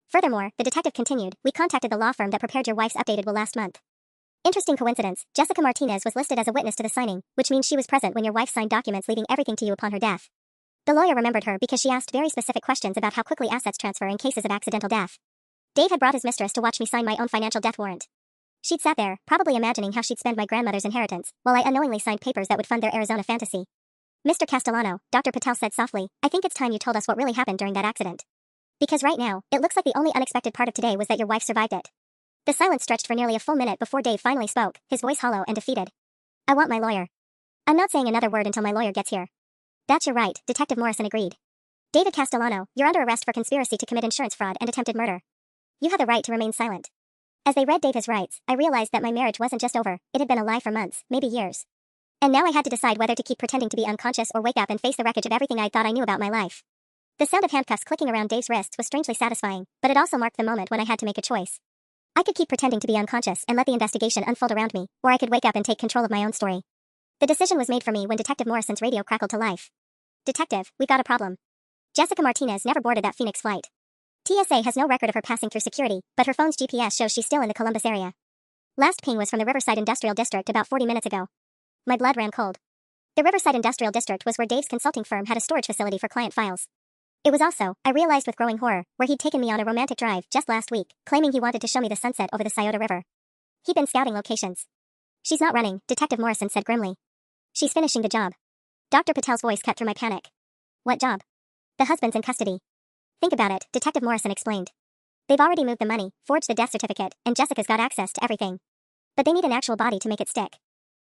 A: Furthermore, the detective continued, we contacted the law firm that prepared your wife's updated will last month. Interesting coincidence, Jessica Martinez was listed as a witness to the signing, which means she was present when your wife signed documents leaving everything to you upon her death. The lawyer remembered her because she asked very specific questions about how quickly assets transfer in cases of accidental death. Dave had brought his mistress to watch me sign my own financial death warrant. She'd sat there, probably imagining how she'd spend my grandmother's inheritance, while I unknowingly signed papers that would fund their Arizona fantasy. Mr. Castellano, Dr. Patel said softly, I think it's time you told us what really happened during that accident. Because right now, it looks like the only unexpected part of today was that your wife survived it. The silence stretched for nearly a full minute before Dave finally spoke, his voice hollow and defeated. I want my lawyer. I'm not saying another word until my lawyer gets here. That's your right, Detective Morrison agreed. David Castellano, you're under arrest for conspiracy to commit insurance fraud and attempted murder. You have the right to remain silent. As they read Dave his rights, I realized that my marriage wasn't just over, it had been a lie for months, maybe years. And now I had to decide whether to keep pretending to be unconscious or wake up and face the wreckage of everything I thought I knew about my life. The sound of handcuffs clicking around Dave's wrists was strangely satisfying, but it also marked the moment when I had to make a choice. I could keep pretending to be unconscious and let the investigation unfold around me, or I could wake up and take control of my own story. The decision was made for me when Detective Morrison's radio crackled to life. Detective, we've got a problem. Jessica Martinez never boarded that Phoenix flight. TSA has no record of her passing through security, but her phone's GPS shows she's still in the Columbus area. Last ping was from the Riverside Industrial District about 40 minutes ago. My blood ran cold. The Riverside Industrial District was where Dave's consulting firm had a storage facility for client files. It was also, I realized with growing horror, where he'd taken me on a romantic drive just last week, claiming he wanted to show me the sunset over the Scioto River. He'd been scouting locations. She's not running, Detective Morrison said grimly. She's finishing the job. Dr. Patel's voice cut through my panic. What job? The husband's in custody. Think about it, Detective Morrison explained. They've already moved the money, forged the death certificate, and Jessica's got access to everything. But they need an actual body to make it stick.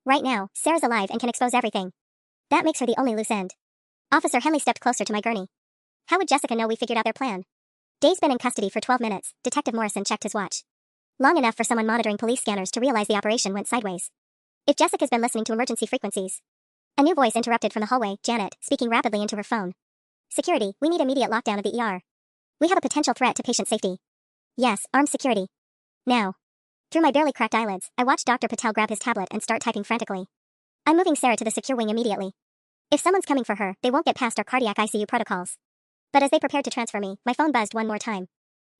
A: Right now, Sarah's alive and can expose everything. That makes her the only loose end. Officer Henley stepped closer to my gurney. How would Jessica know we figured out their plan? Dave's been in custody for 12 minutes, Detective Morrison checked his watch. Long enough for someone monitoring police scanners to realize the operation went sideways. If Jessica's been listening to emergency frequencies. A new voice interrupted from the hallway, Janet, speaking rapidly into her phone. Security, we need immediate lockdown of the ER. We have a potential threat to patient safety. Yes, armed security. Now. Through my barely cracked eyelids, I watched Dr. Patel grab his tablet and start typing frantically. I'm moving Sarah to the secure wing immediately. If someone's coming for her, they won't get past our cardiac ICU protocols. But as they prepared to transfer me, my phone buzzed one more time.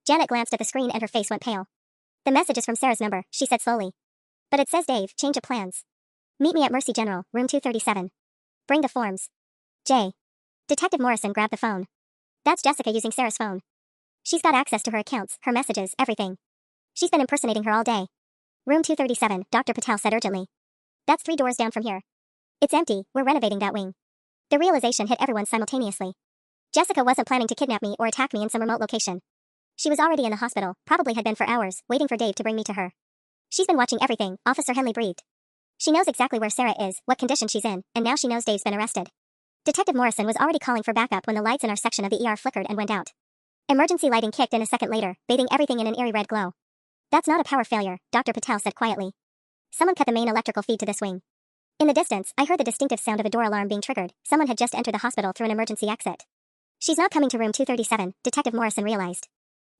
A: Janet glanced at the screen and her face went pale. The message is from Sarah's number, she said slowly. But it says Dave, change of plans. Meet me at Mercy General, room 237. Bring the forms. J. Detective Morrison grabbed the phone. That's Jessica using Sarah's phone. She's got access to her accounts, her messages, everything. She's been impersonating her all day. Room 237, Dr. Patel said urgently. That's 3 doors down from here. It's empty, we're renovating that wing. The realization hit everyone simultaneously. Jessica wasn't planning to kidnap me or attack me in some remote location. She was already in the hospital, probably had been for hours, waiting for Dave to bring me to her. She's been watching everything, Officer Henley breathed. She knows exactly where Sarah is, what condition she's in, and now she knows Dave's been arrested. Detective Morrison was already calling for backup when the lights in our section of the ER flickered and went out. Emergency lighting kicked in a second later, bathing everything in an eerie red glow. That's not a power failure, Dr. Patel said quietly. Someone cut the main electrical feed to this wing. In the distance, I heard the distinctive sound of a door alarm being triggered. Someone had just entered the hospital through an emergency exit. She's not coming to room 237, Detective Morrison realized.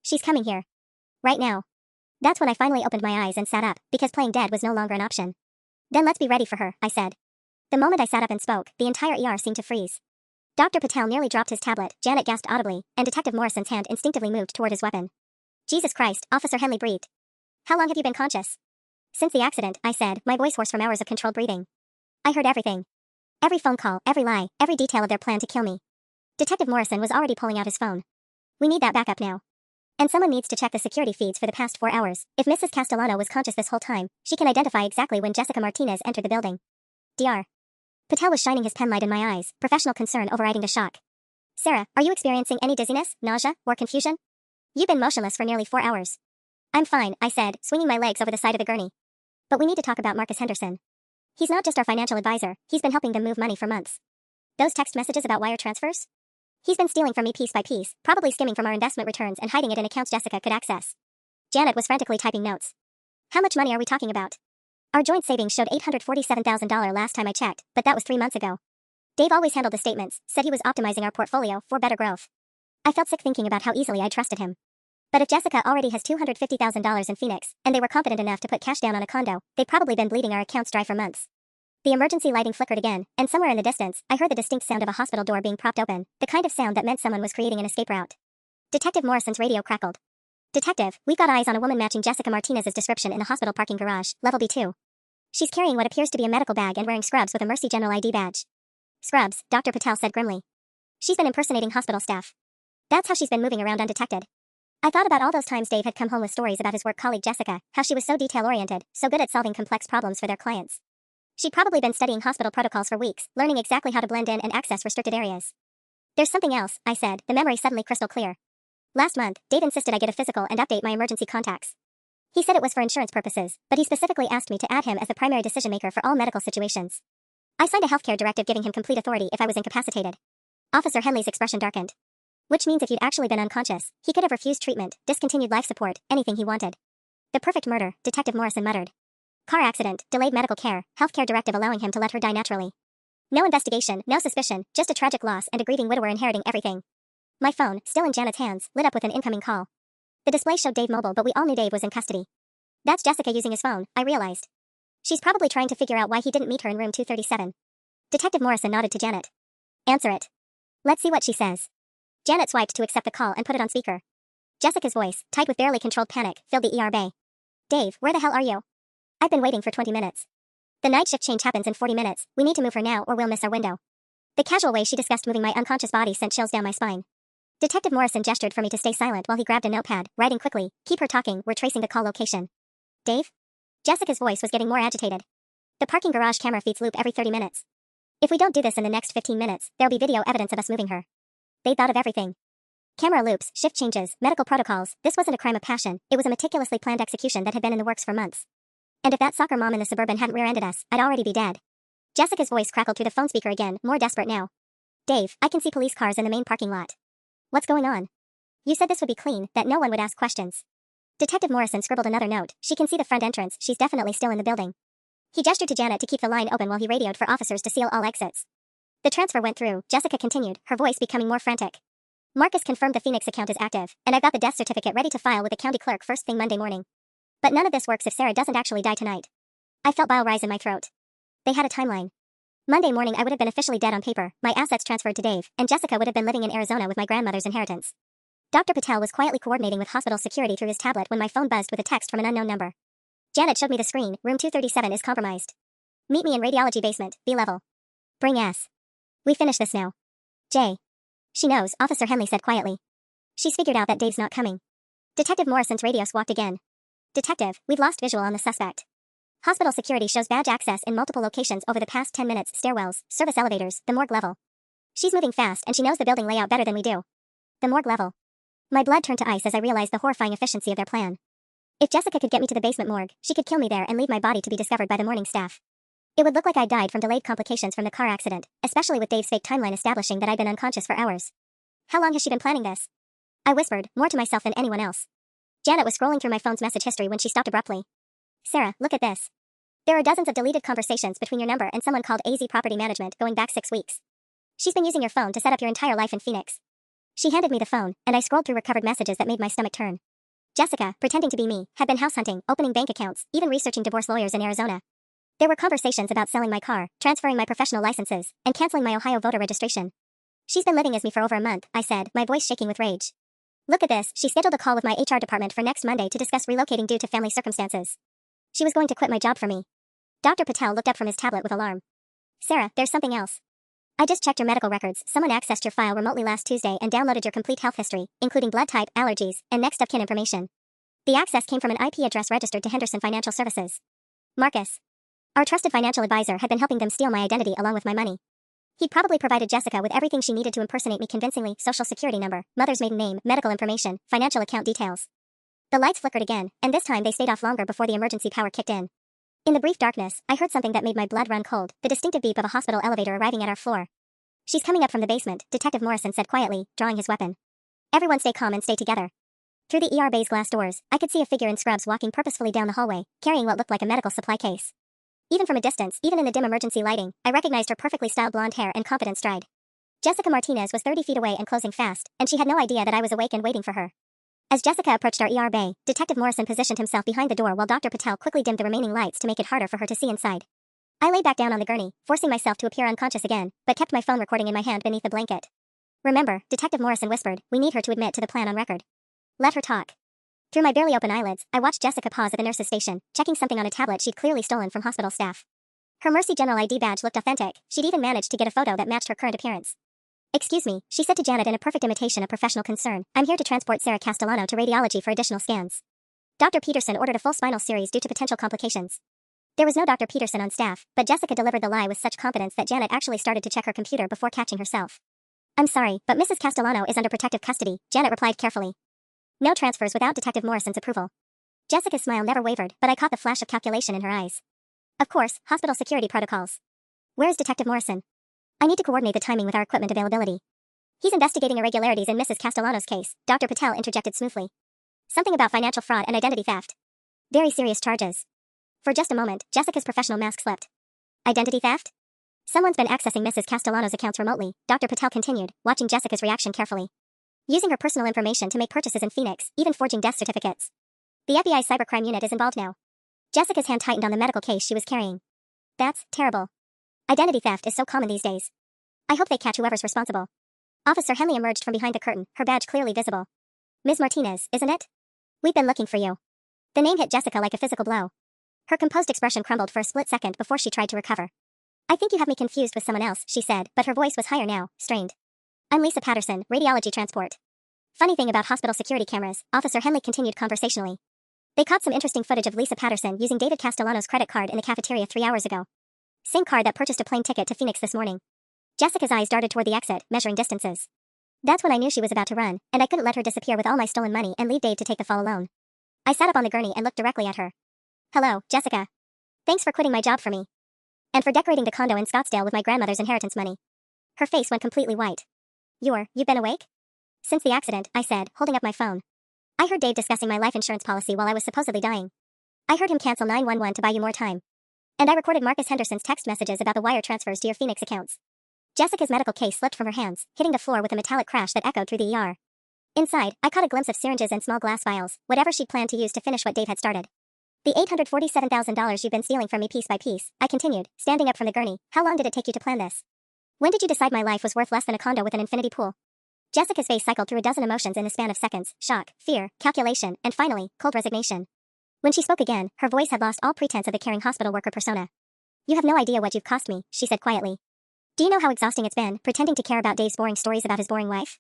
A: She's coming here. Right now. That's when I finally opened my eyes and sat up, because playing dead was no longer an option. Then let's be ready for her, I said. The moment I sat up and spoke, the entire ER seemed to freeze. Dr. Patel nearly dropped his tablet, Janet gasped audibly, and Detective Morrison's hand instinctively moved toward his weapon. Jesus Christ, Officer Henley breathed. How long have you been conscious? Since the accident, I said, my voice hoarse from hours of controlled breathing. I heard everything. Every phone call, every lie, every detail of their plan to kill me. Detective Morrison was already pulling out his phone. We need that backup now. And someone needs to check the security feeds for the past 4 hours. If Mrs. Castellano was conscious this whole time, she can identify exactly when Jessica Martinez entered the building. Dr. Patel was shining his penlight in my eyes, professional concern overriding the shock. Sarah, are you experiencing any dizziness, nausea, or confusion? You've been motionless for nearly 4 hours. I'm fine, I said, swinging my legs over the side of the gurney. But we need to talk about Marcus Henderson. He's not just our financial advisor, he's been helping them move money for months. Those text messages about wire transfers? He's been stealing from me piece by piece, probably skimming from our investment returns and hiding it in accounts Jessica could access. Janet was frantically typing notes. How much money are we talking about? Our joint savings showed $847,000 last time I checked, but that was 3 months ago. Dave always handled the statements, said he was optimizing our portfolio for better growth. I felt sick thinking about how easily I trusted him. But if Jessica already has $250,000 in Phoenix, and they were confident enough to put cash down on a condo, they'd probably been bleeding our accounts dry for months. The emergency lighting flickered again, and somewhere in the distance, I heard the distinct sound of a hospital door being propped open, the kind of sound that meant someone was creating an escape route. Detective Morrison's radio crackled. Detective, we've got eyes on a woman matching Jessica Martinez's description in a hospital parking garage, level B2. She's carrying what appears to be a medical bag and wearing scrubs with a Mercy General ID badge. Scrubs, Dr. Patel said grimly. She's been impersonating hospital staff. That's how she's been moving around undetected. I thought about all those times Dave had come home with stories about his work colleague Jessica, how she was so detail-oriented, so good at solving complex problems for their clients. She'd probably been studying hospital protocols for weeks, learning exactly how to blend in and access restricted areas. There's something else, I said, the memory suddenly crystal clear. Last month, Dave insisted I get a physical and update my emergency contacts. He said it was for insurance purposes, but he specifically asked me to add him as the primary decision-maker for all medical situations. I signed a healthcare directive giving him complete authority if I was incapacitated. Officer Henley's expression darkened. Which means if you'd actually been unconscious, he could have refused treatment, discontinued life support, anything he wanted. The perfect murder, Detective Morrison muttered. Car accident, delayed medical care, healthcare directive allowing him to let her die naturally. No investigation, no suspicion, just a tragic loss and a grieving widower inheriting everything. My phone, still in Janet's hands, lit up with an incoming call. The display showed Dave mobile, but we all knew Dave was in custody. That's Jessica using his phone, I realized. She's probably trying to figure out why he didn't meet her in room 237. Detective Morrison nodded to Janet. Answer it. Let's see what she says. Janet swiped to accept the call and put it on speaker. Jessica's voice, tight with barely controlled panic, filled the ER bay. Dave, where the hell are you? I've been waiting for 20 minutes. The night shift change happens in 40 minutes. We need to move her now or we'll miss our window. The casual way she discussed moving my unconscious body sent chills down my spine. Detective Morrison gestured for me to stay silent while he grabbed a notepad, writing quickly, keep her talking, we're tracing the call location. Dave? Jessica's voice was getting more agitated. The parking garage camera feeds loop every 30 minutes. If we don't do this in the next 15 minutes, there'll be video evidence of us moving her. They thought of everything. Camera loops, shift changes, medical protocols. This wasn't a crime of passion, it was a meticulously planned execution that had been in the works for months. And if that soccer mom in the Suburban hadn't rear-ended us, I'd already be dead. Jessica's voice crackled through the phone speaker again, more desperate now. Dave, I can see police cars in the main parking lot. What's going on? You said this would be clean, that no one would ask questions. Detective Morrison scribbled another note. She can see the front entrance, she's definitely still in the building. He gestured to Janet to keep the line open while he radioed for officers to seal all exits. The transfer went through, Jessica continued, her voice becoming more frantic. Marcus confirmed the Phoenix account is active, and I've got the death certificate ready to file with the county clerk first thing Monday morning. But none of this works if Sarah doesn't actually die tonight. I felt bile rise in my throat. They had a timeline. Monday morning I would have been officially dead on paper, my assets transferred to Dave, and Jessica would have been living in Arizona with my grandmother's inheritance. Dr. Patel was quietly coordinating with hospital security through his tablet when my phone buzzed with a text from an unknown number. Janet showed me the screen, room 237 is compromised. Meet me in radiology basement, B level. Bring S. We finish this now. J. She knows, Officer Henley said quietly. She's figured out that Dave's not coming. Detective Morrison's radio squawked again. Detective, we've lost visual on the suspect. Hospital security shows badge access in multiple locations over the past 10 minutes, stairwells, service elevators, the morgue level. She's moving fast and she knows the building layout better than we do. The morgue level. My blood turned to ice as I realized the horrifying efficiency of their plan. If Jessica could get me to the basement morgue, she could kill me there and leave my body to be discovered by the morning staff. It would look like I'd died from delayed complications from the car accident, especially with Dave's fake timeline establishing that I'd been unconscious for hours. How long has she been planning this? I whispered, more to myself than anyone else. Janet was scrolling through my phone's message history when she stopped abruptly. Sarah, look at this. There are dozens of deleted conversations between your number and someone called AZ Property Management going back 6 weeks. She's been using your phone to set up your entire life in Phoenix. She handed me the phone, and I scrolled through recovered messages that made my stomach turn. Jessica, pretending to be me, had been house hunting, opening bank accounts, even researching divorce lawyers in Arizona. There were conversations about selling my car, transferring my professional licenses, and canceling my Ohio voter registration. She's been living as me for over a month, I said, my voice shaking with rage. Look at this, she scheduled a call with my HR department for next Monday to discuss relocating due to family circumstances. She was going to quit my job for me. Dr. Patel looked up from his tablet with alarm. Sarah, there's something else. I just checked your medical records. Someone accessed your file remotely last Tuesday and downloaded your complete health history, including blood type, allergies, and next of kin information. The access came from an IP address registered to Henderson Financial Services. Marcus. Our trusted financial advisor had been helping them steal my identity along with my money. He'd probably provided Jessica with everything she needed to impersonate me convincingly: social security number, mother's maiden name, medical information, financial account details. The lights flickered again, and this time they stayed off longer before the emergency power kicked in. In the brief darkness, I heard something that made my blood run cold, the distinctive beep of a hospital elevator arriving at our floor. She's coming up from the basement, Detective Morrison said quietly, drawing his weapon. Everyone stay calm and stay together. Through the ER bay's glass doors, I could see a figure in scrubs walking purposefully down the hallway, carrying what looked like a medical supply case. Even from a distance, even in the dim emergency lighting, I recognized her perfectly styled blonde hair and confident stride. Jessica Martinez was 30 feet away and closing fast, and she had no idea that I was awake and waiting for her. As Jessica approached our ER bay, Detective Morrison positioned himself behind the door while Dr. Patel quickly dimmed the remaining lights to make it harder for her to see inside. I lay back down on the gurney, forcing myself to appear unconscious again, but kept my phone recording in my hand beneath the blanket. Remember, Detective Morrison whispered, we need her to admit to the plan on record. Let her talk. Through my barely open eyelids, I watched Jessica pause at the nurse's station, checking something on a tablet she'd clearly stolen from hospital staff. Her Mercy General ID badge looked authentic. She'd even managed to get a photo that matched her current appearance. Excuse me, she said to Janet in a perfect imitation of professional concern. I'm here to transport Sarah Castellano to radiology for additional scans. Dr. Peterson ordered a full spinal series due to potential complications. There was no Dr. Peterson on staff, but Jessica delivered the lie with such confidence that Janet actually started to check her computer before catching herself. I'm sorry, but Mrs. Castellano is under protective custody, Janet replied carefully. No transfers without Detective Morrison's approval. Jessica's smile never wavered, but I caught the flash of calculation in her eyes. Of course, hospital security protocols. Where is Detective Morrison? I need to coordinate the timing with our equipment availability. He's investigating irregularities in Mrs. Castellano's case, Dr. Patel interjected smoothly. Something about financial fraud and identity theft. Very serious charges. For just a moment, Jessica's professional mask slipped. Identity theft? Someone's been accessing Mrs. Castellano's accounts remotely, Dr. Patel continued, watching Jessica's reaction carefully. Using her personal information to make purchases in Phoenix, even forging death certificates. The FBI's cybercrime unit is involved now. Jessica's hand tightened on the medical case she was carrying. That's terrible. Identity theft is so common these days. I hope they catch whoever's responsible. Officer Henley emerged from behind the curtain, her badge clearly visible. Ms. Martinez, isn't it? We've been looking for you. The name hit Jessica like a physical blow. Her composed expression crumbled for a split second before she tried to recover. I think you have me confused with someone else, she said, but her voice was higher now, strained. I'm Lisa Patterson, radiology transport. Funny thing about hospital security cameras, Officer Henley continued conversationally. They caught some interesting footage of Lisa Patterson using David Castellano's credit card in the cafeteria 3 hours ago. Same card that purchased a plane ticket to Phoenix this morning. Jessica's eyes darted toward the exit, measuring distances. That's when I knew she was about to run, and I couldn't let her disappear with all my stolen money and leave Dave to take the fall alone. I sat up on the gurney and looked directly at her. Hello, Jessica. Thanks for quitting my job for me. And for decorating the condo in Scottsdale with my grandmother's inheritance money. Her face went completely white. You've been awake? Since the accident, I said, holding up my phone. I heard Dave discussing my life insurance policy while I was supposedly dying. I heard him cancel 911 to buy you more time. And I recorded Marcus Henderson's text messages about the wire transfers to your Phoenix accounts. Jessica's medical case slipped from her hands, hitting the floor with a metallic crash that echoed through the ER. Inside, I caught a glimpse of syringes and small glass vials, whatever she'd planned to use to finish what Dave had started. The $847,000 you've been stealing from me piece by piece, I continued, standing up from the gurney. How long did it take you to plan this? When did you decide my life was worth less than a condo with an infinity pool? Jessica's face cycled through a dozen emotions in the span of seconds: shock, fear, calculation, and finally, cold resignation. When she spoke again, her voice had lost all pretense of the caring hospital worker persona. You have no idea what you've cost me, she said quietly. Do you know how exhausting it's been, pretending to care about Dave's boring stories about his boring wife?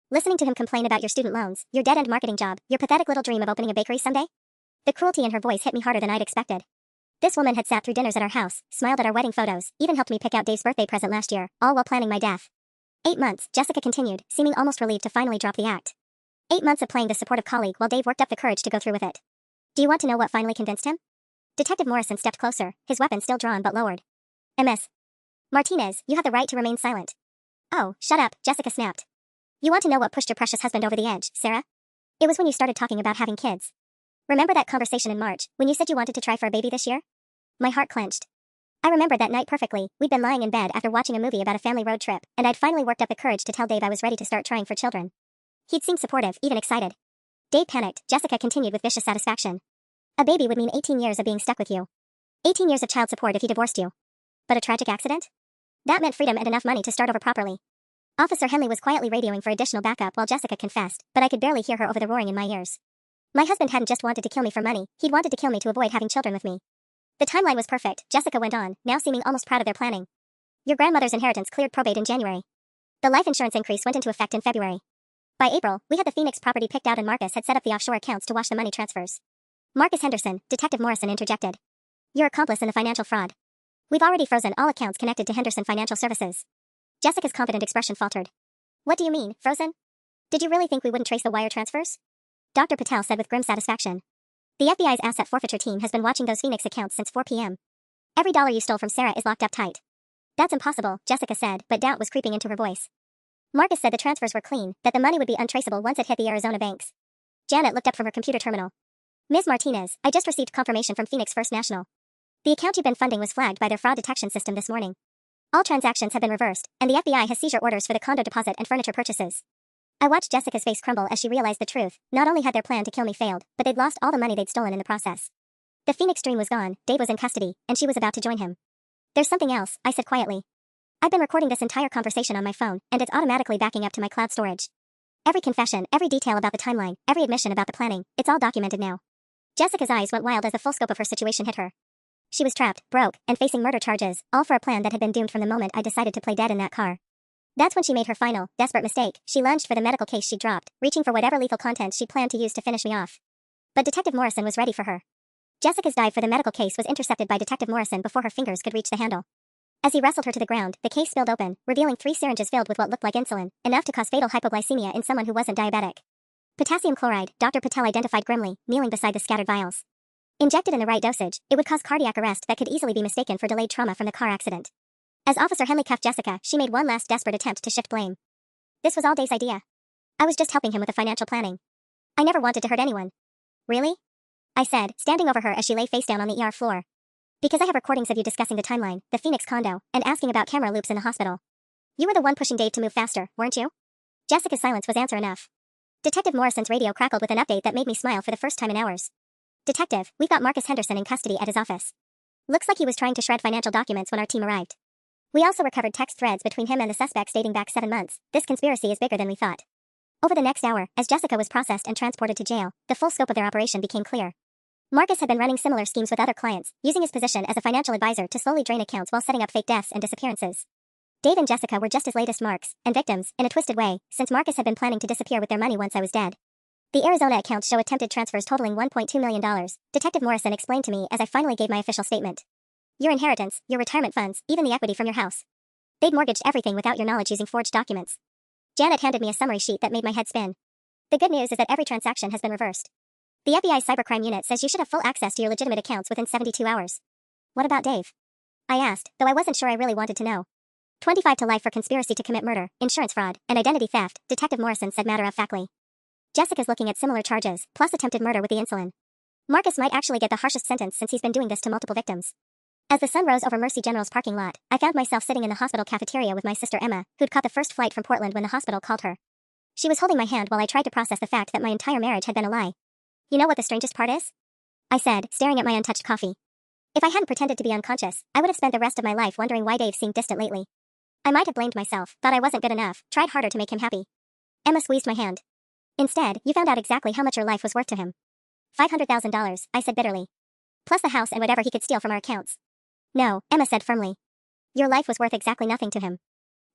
A: Listening to him complain about your student loans, your dead-end marketing job, your pathetic little dream of opening a bakery someday? The cruelty in her voice hit me harder than I'd expected. This woman had sat through dinners at our house, smiled at our wedding photos, even helped me pick out Dave's birthday present last year, all while planning my death. 8 months, Jessica continued, seeming almost relieved to finally drop the act. 8 months of playing the supportive colleague while Dave worked up the courage to go through with it. Do you want to know what finally convinced him? Detective Morrison stepped closer, his weapon still drawn but lowered. Ms. Martinez, you have the right to remain silent. Oh, shut up, Jessica snapped. You want to know what pushed your precious husband over the edge, Sarah? It was when you started talking about having kids. Remember that conversation in March, when you said you wanted to try for a baby this year? My heart clenched. I remembered that night perfectly. We'd been lying in bed after watching a movie about a family road trip, and I'd finally worked up the courage to tell Dave I was ready to start trying for children. He'd seemed supportive, even excited. Dave panicked, Jessica continued with vicious satisfaction. A baby would mean 18 years of being stuck with you. 18 years of child support if he divorced you. But a tragic accident? That meant freedom and enough money to start over properly. Officer Henley was quietly radioing for additional backup while Jessica confessed, but I could barely hear her over the roaring in my ears. My husband hadn't just wanted to kill me for money, he'd wanted to kill me to avoid having children with me. The timeline was perfect, Jessica went on, now seeming almost proud of their planning. Your grandmother's inheritance cleared probate in January. The life insurance increase went into effect in February. By April, we had the Phoenix property picked out and Marcus had set up the offshore accounts to watch the money transfers. Marcus Henderson, Detective Morrison interjected. Your accomplice in the financial fraud. We've already frozen all accounts connected to Henderson Financial Services. Jessica's confident expression faltered. What do you mean, frozen? Did you really think we wouldn't trace the wire transfers? Dr. Patel said with grim satisfaction. The FBI's asset forfeiture team has been watching those Phoenix accounts since 4 p.m. Every dollar you stole from Sarah is locked up tight. That's impossible, Jessica said, but doubt was creeping into her voice. Marcus said the transfers were clean, that the money would be untraceable once it hit the Arizona banks. Janet looked up from her computer terminal. Ms. Martinez, I just received confirmation from Phoenix First National. The account you've been funding was flagged by their fraud detection system this morning. All transactions have been reversed, and the FBI has seizure orders for the condo deposit and furniture purchases. I watched Jessica's face crumble as she realized the truth. Not only had their plan to kill me failed, but they'd lost all the money they'd stolen in the process. The Phoenix dream was gone, Dave was in custody, and she was about to join him. There's something else, I said quietly. I've been recording this entire conversation on my phone, and it's automatically backing up to my cloud storage. Every confession, every detail about the timeline, every admission about the planning, it's all documented now. Jessica's eyes went wild as the full scope of her situation hit her. She was trapped, broke, and facing murder charges, all for a plan that had been doomed from the moment I decided to play dead in that car. That's when she made her final, desperate mistake. She lunged for the medical case she'd dropped, reaching for whatever lethal content she'd planned to use to finish me off. But Detective Morrison was ready for her. Jessica's dive for the medical case was intercepted by Detective Morrison before her fingers could reach the handle. As he wrestled her to the ground, the case spilled open, revealing 3 syringes filled with what looked like insulin, enough to cause fatal hypoglycemia in someone who wasn't diabetic. Potassium chloride, Dr. Patel identified grimly, kneeling beside the scattered vials. Injected in the right dosage, it would cause cardiac arrest that could easily be mistaken for delayed trauma from the car accident. As Officer Henley cuffed Jessica, she made one last desperate attempt to shift blame. This was all Dave's idea. I was just helping him with the financial planning. I never wanted to hurt anyone. Really? I said, standing over her as she lay face down on the ER floor. Because I have recordings of you discussing the timeline, the Phoenix condo, and asking about camera loops in the hospital. You were the one pushing Dave to move faster, weren't you? Jessica's silence was answer enough. Detective Morrison's radio crackled with an update that made me smile for the first time in hours. Detective, we've got Marcus Henderson in custody at his office. Looks like he was trying to shred financial documents when our team arrived. We also recovered text threads between him and the suspects dating back 7 months. This conspiracy is bigger than we thought. Over the next hour, as Jessica was processed and transported to jail, the full scope of their operation became clear. Marcus had been running similar schemes with other clients, using his position as a financial advisor to slowly drain accounts while setting up fake deaths and disappearances. Dave and Jessica were just his latest marks, and victims, in a twisted way, since Marcus had been planning to disappear with their money once I was dead. The Arizona accounts show attempted transfers totaling $1.2 million, Detective Morrison explained to me as I finally gave my official statement. Your inheritance, your retirement funds, even the equity from your house. They'd mortgaged everything without your knowledge using forged documents. Janet handed me a summary sheet that made my head spin. The good news is that every transaction has been reversed. The FBI cybercrime unit says you should have full access to your legitimate accounts within 72 hours. What about Dave? I asked, though I wasn't sure I really wanted to know. 25 to life for conspiracy to commit murder, insurance fraud, and identity theft, Detective Morrison said matter-of-factly. Jessica's looking at similar charges, plus attempted murder with the insulin. Marcus might actually get the harshest sentence since he's been doing this to multiple victims. As the sun rose over Mercy General's parking lot, I found myself sitting in the hospital cafeteria with my sister Emma, who'd caught the first flight from Portland when the hospital called her. She was holding my hand while I tried to process the fact that my entire marriage had been a lie. You know what the strangest part is? I said, staring at my untouched coffee. If I hadn't pretended to be unconscious, I would have spent the rest of my life wondering why Dave seemed distant lately. I might have blamed myself, thought I wasn't good enough, tried harder to make him happy. Emma squeezed my hand. Instead, you found out exactly how much your life was worth to him. $500,000, I said bitterly. Plus the house and whatever he could steal from our accounts. No, Emma said firmly. Your life was worth exactly nothing to him.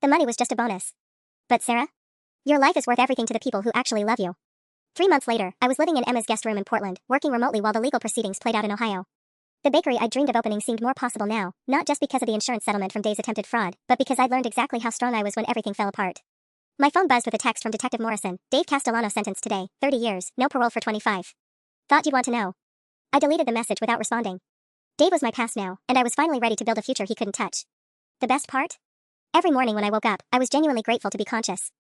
A: The money was just a bonus. But Sarah? Your life is worth everything to the people who actually love you. 3 months later, I was living in Emma's guest room in Portland, working remotely while the legal proceedings played out in Ohio. The bakery I'd dreamed of opening seemed more possible now, not just because of the insurance settlement from Dave's attempted fraud, but because I'd learned exactly how strong I was when everything fell apart. My phone buzzed with a text from Detective Morrison. Dave Castellano sentenced today, 30 years, no parole for 25. Thought you'd want to know. I deleted the message without responding. Dave was my past now, and I was finally ready to build a future he couldn't touch. The best part? Every morning when I woke up, I was genuinely grateful to be conscious.